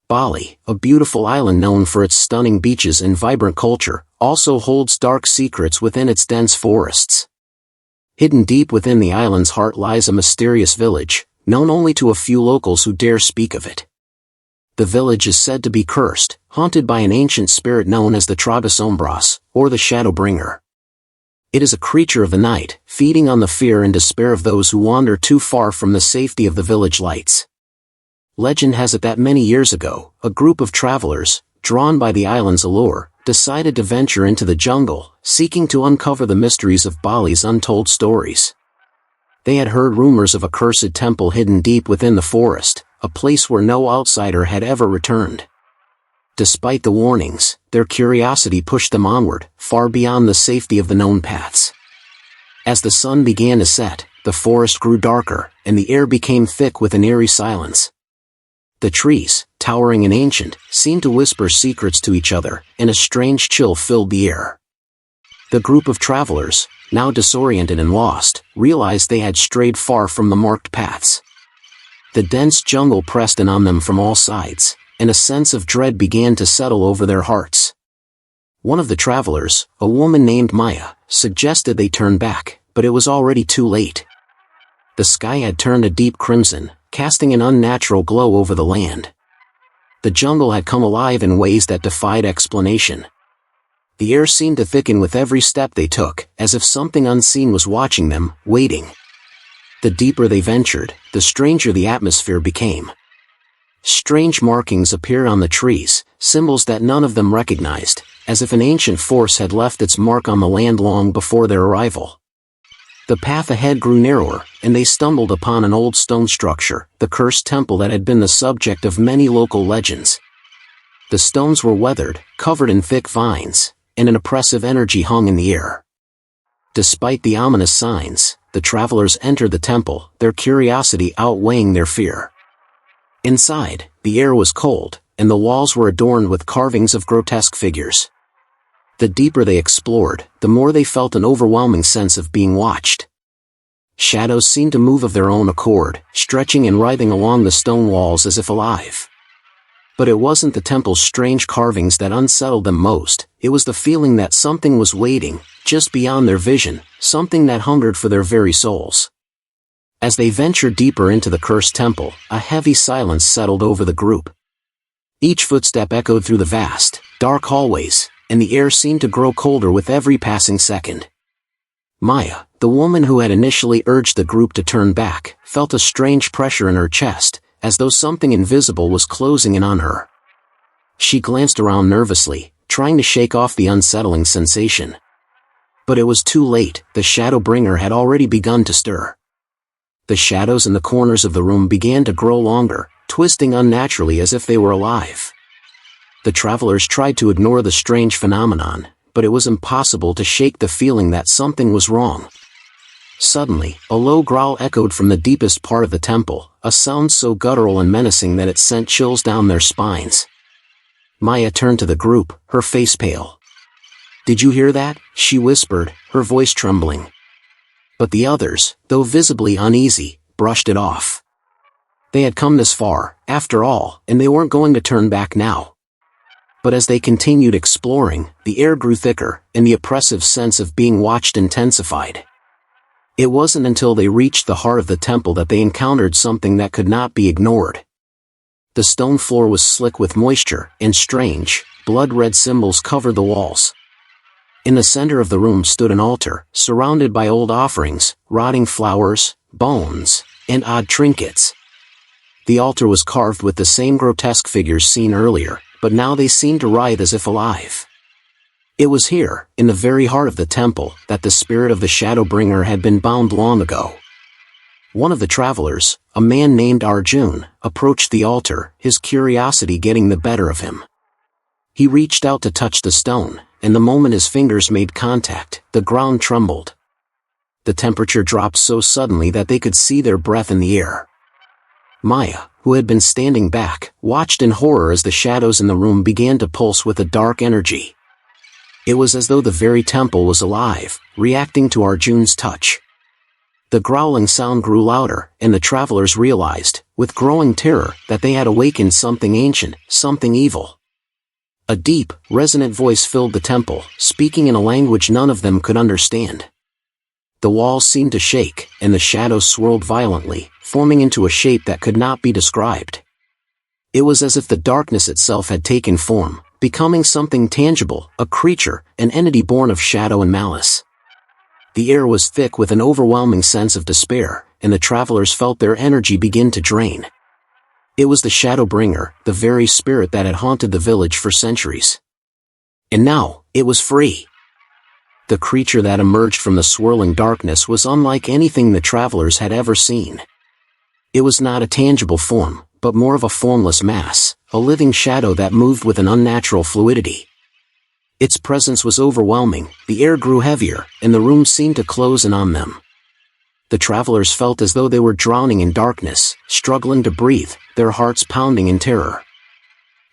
Bali, a beautiful island known for its stunning beaches and vibrant culture, also holds dark secrets within its dense forests. Hidden deep within the island's heart lies a mysterious village, known only to a few locals who dare speak of it. The village is said to be cursed, haunted by an ancient spirit known as the Sombras, or the Shadowbringer. It is a creature of the night, feeding on the fear and despair of those who wander too far from the safety of the village lights. Legend has it that many years ago, a group of travelers, drawn by the island's allure, decided to venture into the jungle, seeking to uncover the mysteries of Bali's untold stories. They had heard rumors of a cursed temple hidden deep within the forest, a place where no outsider had ever returned. Despite the warnings, their curiosity pushed them onward, far beyond the safety of the known paths. As the sun began to set, the forest grew darker, and the air became thick with an eerie silence. The trees, towering and ancient, seemed to whisper secrets to each other, and a strange chill filled the air. The group of travelers, now disoriented and lost, realized they had strayed far from the marked paths. The dense jungle pressed in on them from all sides, and a sense of dread began to settle over their hearts. One of the travelers, a woman named Maya, suggested they turn back, but it was already too late. The sky had turned a deep crimson, casting an unnatural glow over the land. The jungle had come alive in ways that defied explanation. The air seemed to thicken with every step they took, as if something unseen was watching them, waiting. The deeper they ventured, the stranger the atmosphere became. Strange markings appeared on the trees, symbols that none of them recognized, as if an ancient force had left its mark on the land long before their arrival. The path ahead grew narrower, and they stumbled upon an old stone structure, the cursed temple that had been the subject of many local legends. The stones were weathered, covered in thick vines, and an oppressive energy hung in the air. Despite the ominous signs, the travelers entered the temple, their curiosity outweighing their fear. Inside, the air was cold, and the walls were adorned with carvings of grotesque figures. The deeper they explored, the more they felt an overwhelming sense of being watched. Shadows seemed to move of their own accord, stretching and writhing along the stone walls as if alive. But it wasn't the temple's strange carvings that unsettled them most, it was the feeling that something was waiting, just beyond their vision, something that hungered for their very souls. As they ventured deeper into the cursed temple, a heavy silence settled over the group. Each footstep echoed through the vast, dark hallways, and the air seemed to grow colder with every passing second. Maya, the woman who had initially urged the group to turn back, felt a strange pressure in her chest, as though something invisible was closing in on her. She glanced around nervously, trying to shake off the unsettling sensation. But it was too late, the Shadowbringer had already begun to stir. The shadows in the corners of the room began to grow longer, twisting unnaturally as if they were alive. The travelers tried to ignore the strange phenomenon, but it was impossible to shake the feeling that something was wrong. Suddenly, a low growl echoed from the deepest part of the temple, a sound so guttural and menacing that it sent chills down their spines. Maya turned to the group, her face pale. "Did you hear that?" she whispered, her voice trembling. But the others, though visibly uneasy, brushed it off. They had come this far, after all, and they weren't going to turn back now. But as they continued exploring, the air grew thicker, and the oppressive sense of being watched intensified. It wasn't until they reached the heart of the temple that they encountered something that could not be ignored. The stone floor was slick with moisture, and strange, blood-red symbols covered the walls. In the center of the room stood an altar, surrounded by old offerings, rotting flowers, bones, and odd trinkets. The altar was carved with the same grotesque figures seen earlier, but now they seemed to writhe as if alive. It was here, in the very heart of the temple, that the spirit of the Shadowbringer had been bound long ago. One of the travelers, a man named Arjun, approached the altar, his curiosity getting the better of him. He reached out to touch the stone, and the moment his fingers made contact, the ground trembled. The temperature dropped so suddenly that they could see their breath in the air. Maya, who had been standing back, watched in horror as the shadows in the room began to pulse with a dark energy. It was as though the very temple was alive, reacting to Arjun's touch. The growling sound grew louder, and the travelers realized, with growing terror, that they had awakened something ancient, something evil. A deep, resonant voice filled the temple, speaking in a language none of them could understand. The walls seemed to shake, and the shadows swirled violently, forming into a shape that could not be described. It was as if the darkness itself had taken form, becoming something tangible, a creature, an entity born of shadow and malice. The air was thick with an overwhelming sense of despair, and the travelers felt their energy begin to drain. It was the Shadowbringer, the very spirit that had haunted the village for centuries. And now, it was free. The creature that emerged from the swirling darkness was unlike anything the travelers had ever seen. It was not a tangible form, but more of a formless mass, a living shadow that moved with an unnatural fluidity. Its presence was overwhelming, the air grew heavier, and the room seemed to close in on them. The travelers felt as though they were drowning in darkness, struggling to breathe, their hearts pounding in terror.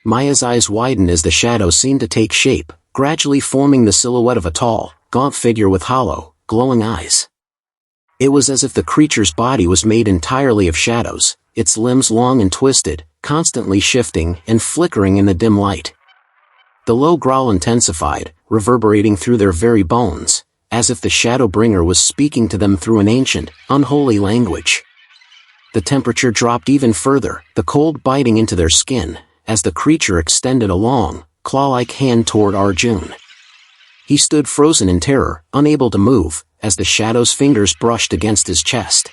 Maya's eyes widened as the shadow seemed to take shape, gradually forming the silhouette of a tall, gaunt figure with hollow, glowing eyes. It was as if the creature's body was made entirely of shadows, its limbs long and twisted, constantly shifting and flickering in the dim light. The low growl intensified, reverberating through their very bones, as if the Shadowbringer was speaking to them through an ancient, unholy language. The temperature dropped even further, the cold biting into their skin, as the creature extended a long, claw-like hand toward Arjun. He stood frozen in terror, unable to move, as the shadow's fingers brushed against his chest.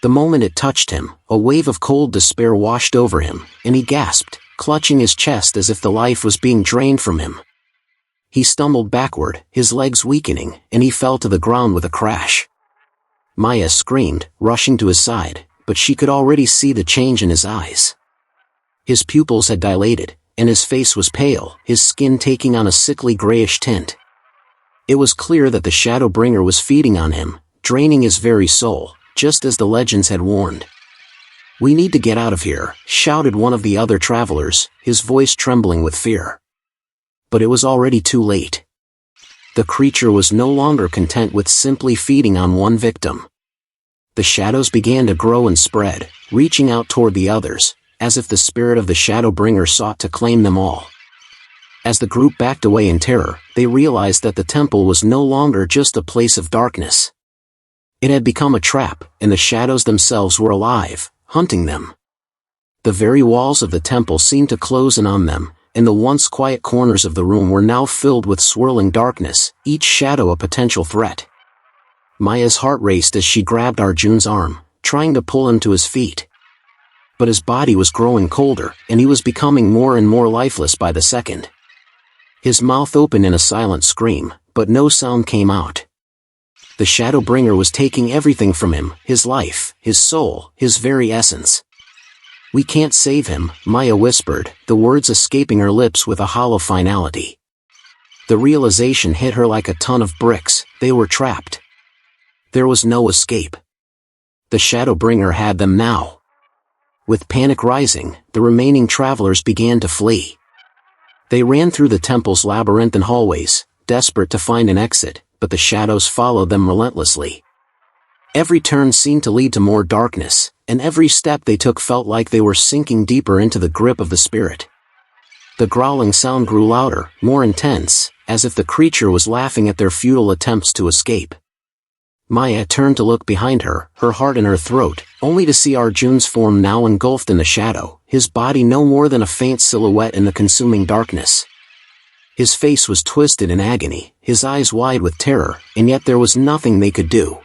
The moment it touched him, a wave of cold despair washed over him, and he gasped, clutching his chest as if the life was being drained from him. He stumbled backward, his legs weakening, and he fell to the ground with a crash. Maya screamed, rushing to his side, but she could already see the change in his eyes. His pupils had dilated, and his face was pale, his skin taking on a sickly grayish tint. It was clear that the Shadowbringer was feeding on him, draining his very soul, just as the legends had warned. "We need to get out of here," shouted one of the other travelers, his voice trembling with fear. But it was already too late. The creature was no longer content with simply feeding on one victim. The shadows began to grow and spread, reaching out toward the others, as if the spirit of the Shadowbringer sought to claim them all. As the group backed away in terror, they realized that the temple was no longer just a place of darkness. It had become a trap, and the shadows themselves were alive, hunting them. The very walls of the temple seemed to close in on them, and the once quiet corners of the room were now filled with swirling darkness, each shadow a potential threat. Maya's heart raced as she grabbed Arjun's arm, trying to pull him to his feet. But his body was growing colder, and he was becoming more and more lifeless by the second. His mouth opened in a silent scream, but no sound came out. The Shadowbringer was taking everything from him, his life, his soul, his very essence. "We can't save him," Maya whispered, the words escaping her lips with a hollow finality. The realization hit her like a ton of bricks, they were trapped. There was no escape. The Shadowbringer had them now. With panic rising, the remaining travelers began to flee. They ran through the temple's labyrinthine hallways, desperate to find an exit, but the shadows followed them relentlessly. Every turn seemed to lead to more darkness, and every step they took felt like they were sinking deeper into the grip of the spirit. The growling sound grew louder, more intense, as if the creature was laughing at their futile attempts to escape. Maya turned to look behind her, her heart in her throat, only to see Arjun's form now engulfed in the shadow, his body no more than a faint silhouette in the consuming darkness. His face was twisted in agony, his eyes wide with terror, and yet there was nothing they could do.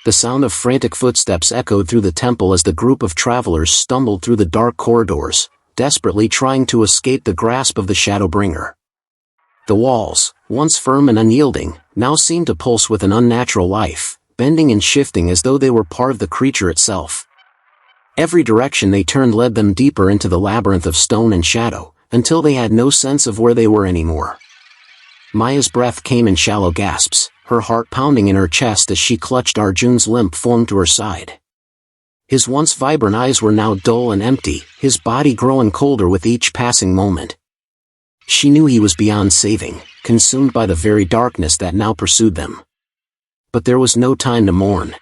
The sound of frantic footsteps echoed through the temple as the group of travelers stumbled through the dark corridors, desperately trying to escape the grasp of the Shadowbringer. The walls, once firm and unyielding, now seemed to pulse with an unnatural life, bending and shifting as though they were part of the creature itself. Every direction they turned led them deeper into the labyrinth of stone and shadow, until they had no sense of where they were anymore. Maya's breath came in shallow gasps, her heart pounding in her chest as she clutched Arjun's limp form to her side. His once vibrant eyes were now dull and empty, his body growing colder with each passing moment. She knew he was beyond saving, consumed by the very darkness that now pursued them. But there was no time to mourn.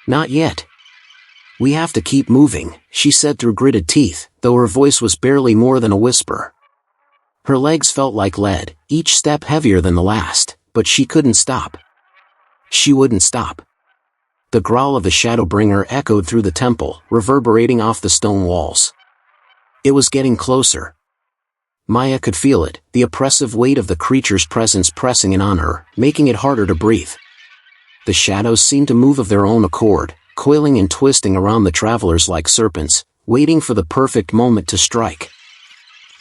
Not yet. We have to keep moving, she said through gritted teeth, though her voice was barely more than a whisper. Her legs felt like lead, each step heavier than the last, but she couldn't stop. She wouldn't stop. The growl of the Shadowbringer echoed through the temple, reverberating off the stone walls. It was getting closer. Maya could feel it, the oppressive weight of the creature's presence pressing in on her, making it harder to breathe. The shadows seemed to move of their own accord, coiling and twisting around the travelers like serpents, waiting for the perfect moment to strike.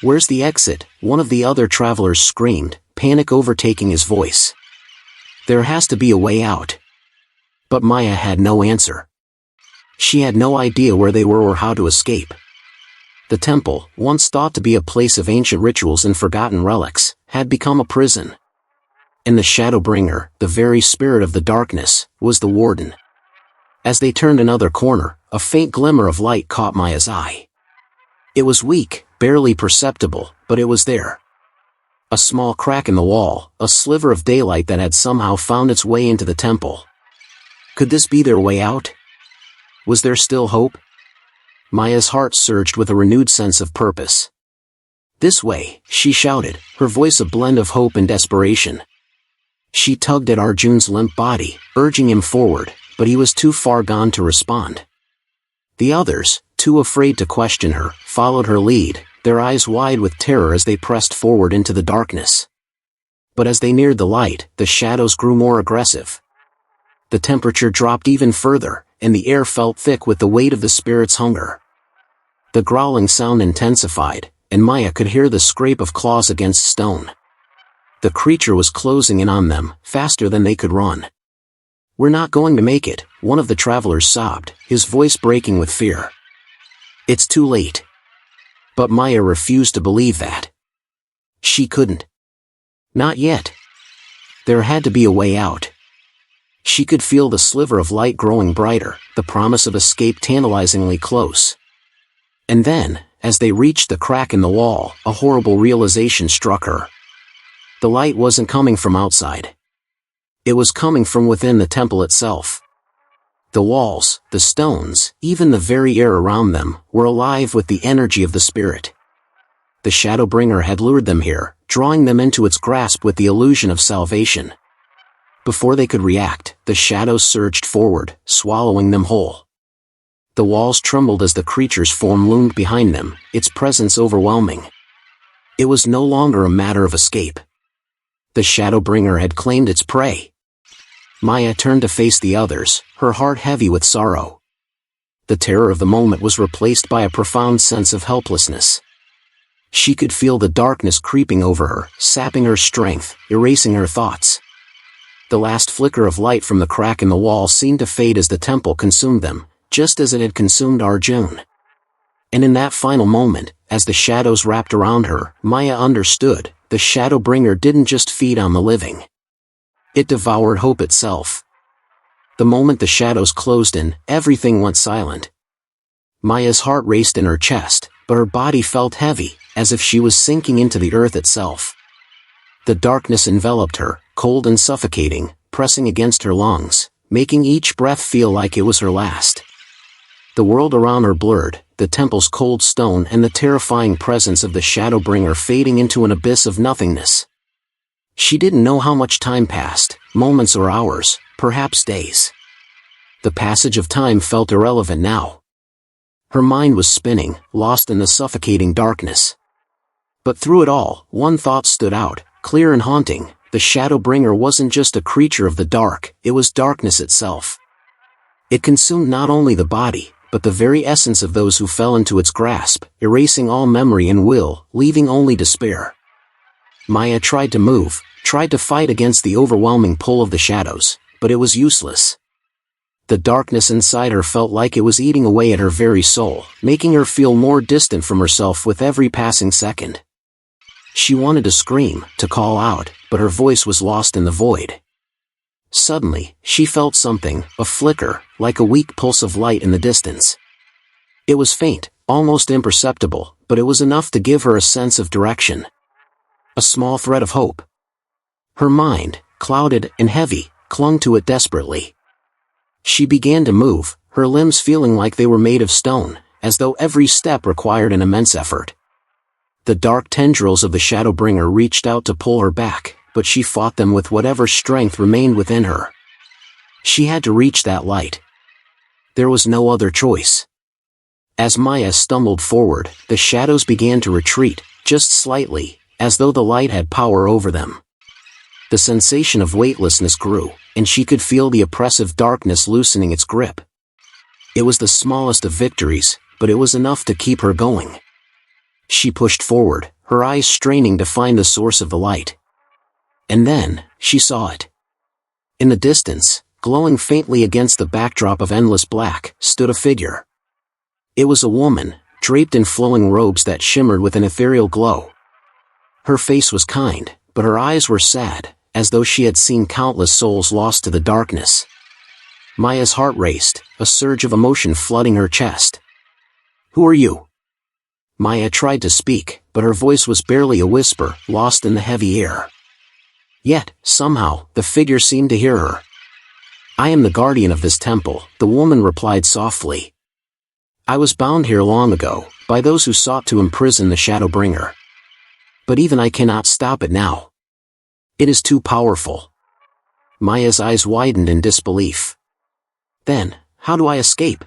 "Where's the exit?" one of the other travelers screamed, panic overtaking his voice. "There has to be a way out." But Maya had no answer. She had no idea where they were or how to escape. The temple, once thought to be a place of ancient rituals and forgotten relics, had become a prison. And the Shadowbringer, the very spirit of the darkness, was the warden. As they turned another corner, a faint glimmer of light caught Maya's eye. It was weak, barely perceptible, but it was there. A small crack in the wall, a sliver of daylight that had somehow found its way into the temple. Could this be their way out? Was there still hope? Maya's heart surged with a renewed sense of purpose. "This way," she shouted, her voice a blend of hope and desperation. She tugged at Arjun's limp body, urging him forward, but he was too far gone to respond. The others, too afraid to question her, followed her lead, their eyes wide with terror as they pressed forward into the darkness. But as they neared the light, the shadows grew more aggressive. The temperature dropped even further, and the air felt thick with the weight of the spirit's hunger. The growling sound intensified, and Maya could hear the scrape of claws against stone. The creature was closing in on them, faster than they could run. "We're not going to make it," one of the travelers sobbed, his voice breaking with fear. "It's too late." But Maya refused to believe that. She couldn't. Not yet. There had to be a way out. She could feel the sliver of light growing brighter, the promise of escape tantalizingly close. And then, as they reached the crack in the wall, a horrible realization struck her. The light wasn't coming from outside. It was coming from within the temple itself. The walls, the stones, even the very air around them, were alive with the energy of the spirit. The Shadowbringer had lured them here, drawing them into its grasp with the illusion of salvation. Before they could react, the shadows surged forward, swallowing them whole. The walls trembled as the creature's form loomed behind them, its presence overwhelming. It was no longer a matter of escape. The Shadowbringer had claimed its prey. Maya turned to face the others, her heart heavy with sorrow. The terror of the moment was replaced by a profound sense of helplessness. She could feel the darkness creeping over her, sapping her strength, erasing her thoughts. The last flicker of light from the crack in the wall seemed to fade as the temple consumed them, just as it had consumed Arjun. And in that final moment, as the shadows wrapped around her, Maya understood, the Shadowbringer didn't just feed on the living. It devoured hope itself. The moment the shadows closed in, everything went silent. Maya's heart raced in her chest, but her body felt heavy, as if she was sinking into the earth itself. The darkness enveloped her, cold and suffocating, pressing against her lungs, making each breath feel like it was her last. The world around her blurred, the temple's cold stone and the terrifying presence of the Shadowbringer fading into an abyss of nothingness. She didn't know how much time passed, moments or hours, perhaps days. The passage of time felt irrelevant now. Her mind was spinning, lost in the suffocating darkness. But through it all, one thought stood out, clear and haunting: the Shadowbringer wasn't just a creature of the dark, it was darkness itself. It consumed not only the body, but the very essence of those who fell into its grasp, erasing all memory and will, leaving only despair. Maya tried to move, tried to fight against the overwhelming pull of the shadows, but it was useless. The darkness inside her felt like it was eating away at her very soul, making her feel more distant from herself with every passing second. She wanted to scream, to call out, but her voice was lost in the void. Suddenly, she felt something, a flicker, like a weak pulse of light in the distance. It was faint, almost imperceptible, but it was enough to give her a sense of direction. A small thread of hope. Her mind, clouded and heavy, clung to it desperately. She began to move, her limbs feeling like they were made of stone, as though every step required an immense effort. The dark tendrils of the Shadowbringer reached out to pull her back, but she fought them with whatever strength remained within her. She had to reach that light. There was no other choice. As Maya stumbled forward, the shadows began to retreat, just slightly, as though the light had power over them. The sensation of weightlessness grew, and she could feel the oppressive darkness loosening its grip. It was the smallest of victories, but it was enough to keep her going. She pushed forward, her eyes straining to find the source of the light. And then, she saw it. In the distance, glowing faintly against the backdrop of endless black, stood a figure. It was a woman, draped in flowing robes that shimmered with an ethereal glow. Her face was kind, but her eyes were sad, as though she had seen countless souls lost to the darkness. Maya's heart raced, a surge of emotion flooding her chest. "Who are you?" Maya tried to speak, but her voice was barely a whisper, lost in the heavy air. Yet, somehow, the figure seemed to hear her. "I am the guardian of this temple," the woman replied softly. "I was bound here long ago, by those who sought to imprison the Shadowbringer. But even I cannot stop it now. It is too powerful." Maya's eyes widened in disbelief. "Then, how do I escape?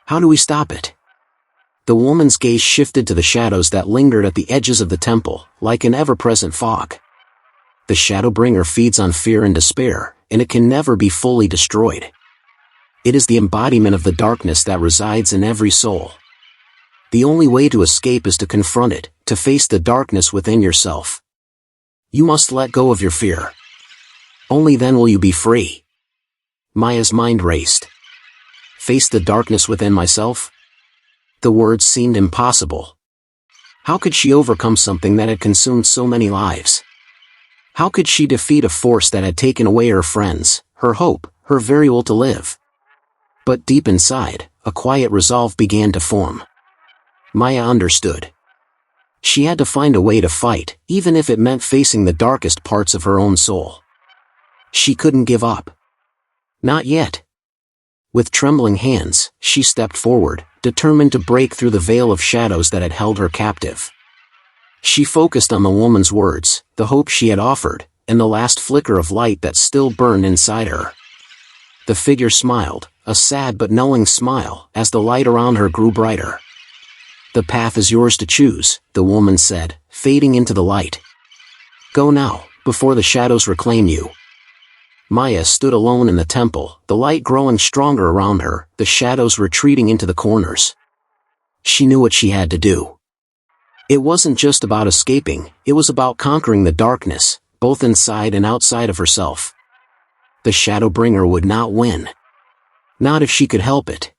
How do we stop it?" The woman's gaze shifted to the shadows that lingered at the edges of the temple, like an ever-present fog. The Shadowbringer feeds on fear and despair, and it can never be fully destroyed. It is the embodiment of the darkness that resides in every soul. The only way to escape is to confront it, to face the darkness within yourself. You must let go of your fear. Only then will you be free. Maya's mind raced. Face the darkness within myself? The words seemed impossible. How could she overcome something that had consumed so many lives? How could she defeat a force that had taken away her friends, her hope, her very will to live? But deep inside, a quiet resolve began to form. Maya understood. She had to find a way to fight, even if it meant facing the darkest parts of her own soul. She couldn't give up. Not yet. With trembling hands, she stepped forward, determined to break through the veil of shadows that had held her captive. She focused on the woman's words, the hope she had offered, and the last flicker of light that still burned inside her. The figure smiled, a sad but knowing smile, as the light around her grew brighter. "The path is yours to choose," the woman said, fading into the light. "Go now, before the shadows reclaim you." Maya stood alone in the temple, the light growing stronger around her, the shadows retreating into the corners. She knew what she had to do. It wasn't just about escaping, it was about conquering the darkness, both inside and outside of herself. The Shadowbringer would not win. Not if she could help it.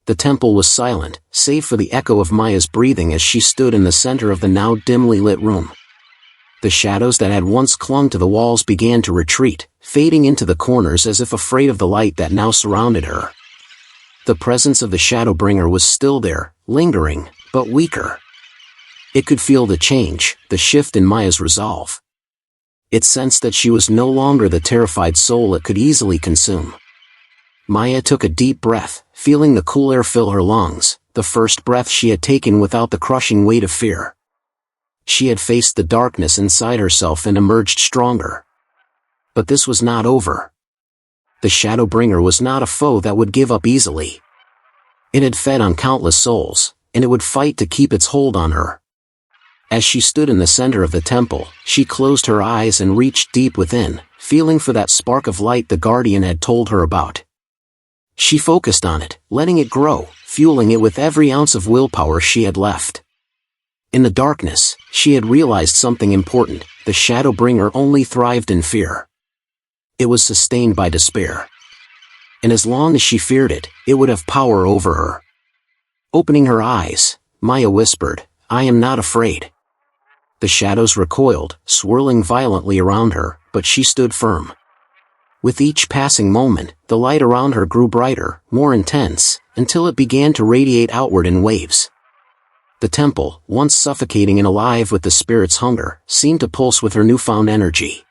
The temple was silent, save for the echo of Maya's breathing as she stood in the center of the now dimly lit room. The shadows that had once clung to the walls began to retreat, fading into the corners as if afraid of the light that now surrounded her. The presence of the Shadowbringer was still there, lingering, but weaker. It could feel the change, the shift in Maya's resolve. It sensed that she was no longer the terrified soul it could easily consume. Maya took a deep breath, feeling the cool air fill her lungs, the first breath she had taken without the crushing weight of fear. She had faced the darkness inside herself and emerged stronger. But this was not over. The Shadowbringer was not a foe that would give up easily. It had fed on countless souls, and it would fight to keep its hold on her. As she stood in the center of the temple, she closed her eyes and reached deep within, feeling for that spark of light the Guardian had told her about. She focused on it, letting it grow, fueling it with every ounce of willpower she had left. In the darkness, she had realized something important: the Shadowbringer only thrived in fear. It was sustained by despair. And as long as she feared it, it would have power over her. Opening her eyes, Maya whispered, "I am not afraid." The shadows recoiled, swirling violently around her, but she stood firm. With each passing moment, the light around her grew brighter, more intense, until it began to radiate outward in waves. The temple, once suffocating and alive with the spirit's hunger, seemed to pulse with her newfound energy.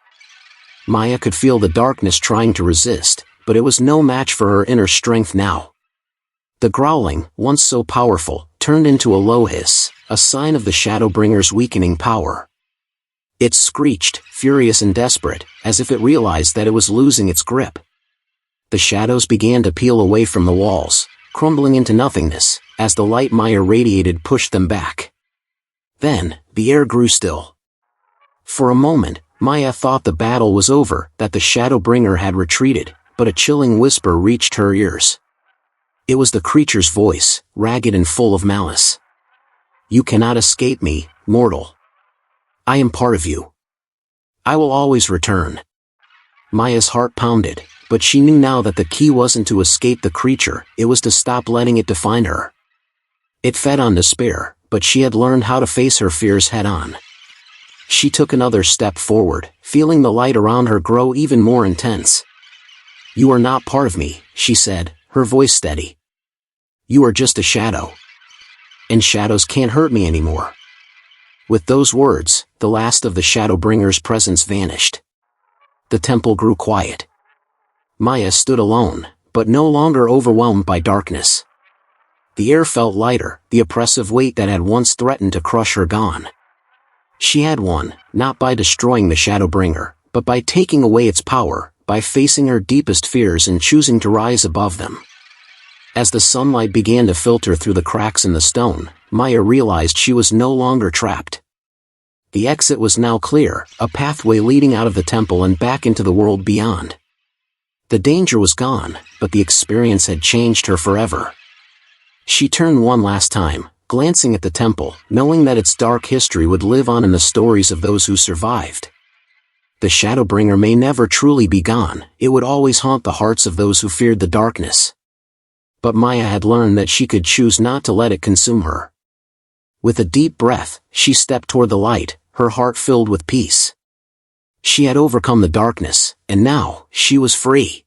Maya could feel the darkness trying to resist, but it was no match for her inner strength now. The growling, once so powerful, turned into a low hiss, a sign of the Shadowbringer's weakening power. It screeched, furious and desperate, as if it realized that it was losing its grip. The shadows began to peel away from the walls, crumbling into nothingness, as the light Maya radiated pushed them back. Then, the air grew still. For a moment, Maya thought the battle was over, that the Shadowbringer had retreated, but a chilling whisper reached her ears. It was the creature's voice, ragged and full of malice. "You cannot escape me, mortal. I am part of you. I will always return." Maya's heart pounded, but she knew now that the key wasn't to escape the creature, it was to stop letting it define her. It fed on despair, but she had learned how to face her fears head-on. She took another step forward, feeling the light around her grow even more intense. "You are not part of me," she said, her voice steady. "You are just a shadow. And shadows can't hurt me anymore." With those words, the last of the Shadowbringer's presence vanished. The temple grew quiet. Maya stood alone, but no longer overwhelmed by darkness. The air felt lighter, the oppressive weight that had once threatened to crush her gone. She had won, not by destroying the Shadowbringer, but by taking away its power, by facing her deepest fears and choosing to rise above them. As the sunlight began to filter through the cracks in the stone, Maya realized she was no longer trapped. The exit was now clear, a pathway leading out of the temple and back into the world beyond. The danger was gone, but the experience had changed her forever. She turned one last time, glancing at the temple, knowing that its dark history would live on in the stories of those who survived. The Shadowbringer may never truly be gone, it would always haunt the hearts of those who feared the darkness. But Maya had learned that she could choose not to let it consume her. With a deep breath, she stepped toward the light, her heart filled with peace. She had overcome the darkness, and now, she was free.